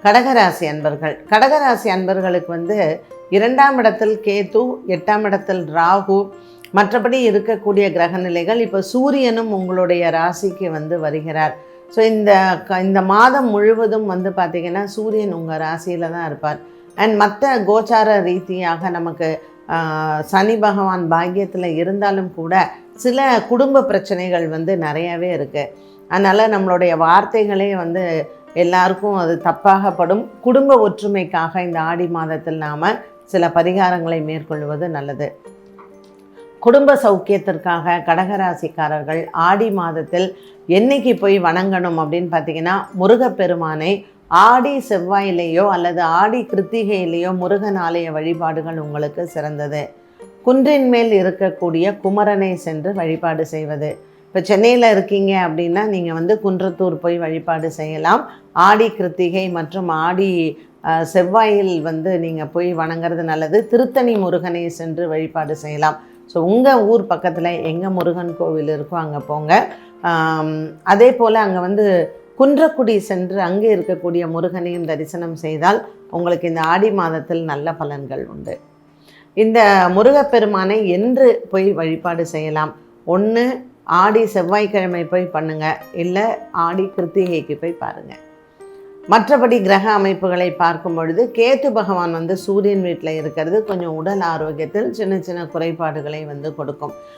கடகராசி அன்பர்கள். கடகராசி அன்பர்களுக்கு வந்து 2ஆம் இடத்தில் கேது, 8ஆம் இடத்தில் ராகு, மற்றபடி இருக்கக்கூடிய கிரகநிலைகள். இப்போ சூரியனும் உங்களுடைய ராசிக்கு வந்து வருகிறார். ஸோ இந்த மாதம் முழுவதும் வந்து பார்த்திங்கன்னா சூரியன் உங்கள் ராசியில் தான் இருப்பார். அண்ட் மற்ற கோச்சார ரீதியாக நமக்கு சனி பகவான் பாக்கியத்தில் இருந்தாலும் கூட சில குடும்ப பிரச்சனைகள் வந்து நிறையாவே இருக்குது. அதனால் நம்மளுடைய வார்த்தைகளே வந்து எல்லாருக்கும் அது தப்பாகப்படும். குடும்ப ஒற்றுமைக்காக இந்த ஆடி மாதத்தில் நாம் சில பரிகாரங்களை மேற்கொள்வது நல்லது. குடும்ப சௌக்கியத்திற்காக கடகராசிக்காரர்கள் ஆடி மாதத்தில் என்னைக்கு போய் வணங்கணும் அப்படின்னு பார்த்தீங்கன்னா, முருகப்பெருமானை ஆடி செவ்வாயிலேயோ அல்லது ஆடி கிருத்திகையிலேயோ முருகன் ஆலய வழிபாடுகள் உங்களுக்கு சிறந்தது. குன்றின் மேல் இருக்கக்கூடிய குமரனை சென்று வழிபாடு செய்வது. இப்போ சென்னையில் இருக்கீங்க அப்படின்னா நீங்கள் வந்து குன்றத்தூர் போய் வழிபாடு செய்யலாம். ஆடி கிருத்திகை மற்றும் ஆடி செவ்வாயில் வந்து நீங்கள் போய் வணங்குறது நல்லது. திருத்தணி முருகனை சென்று வழிபாடு செய்யலாம். ஸோ உங்கள் ஊர் பக்கத்தில் எங்கே முருகன் கோவில் இருக்கோ அங்கே போங்க. அதே போல் அங்கே வந்து குன்றக்குடி சென்று அங்கே இருக்கக்கூடிய முருகனையும் தரிசனம் செய்தால் உங்களுக்கு இந்த ஆடி மாதத்தில் நல்ல பலன்கள் உண்டு. இந்த முருகப்பெருமானை என்று போய் வழிபாடு செய்யலாம். ஒன்று ஆடி செவ்வாய்க்கிழமை போய் பண்ணுங்கள், இல்லை ஆடி கிருத்திகைக்கு போய் பாருங்கள். மற்றபடி கிரக அமைப்புகளை பார்க்கும் பொழுது கேது பகவான் வந்து சூரியன் வீட்டில் இருக்கிறது கொஞ்சம் உடல் ஆரோக்கியத்தில் சின்ன சின்ன குறைபாடுகளை வந்து கொடுக்கும்.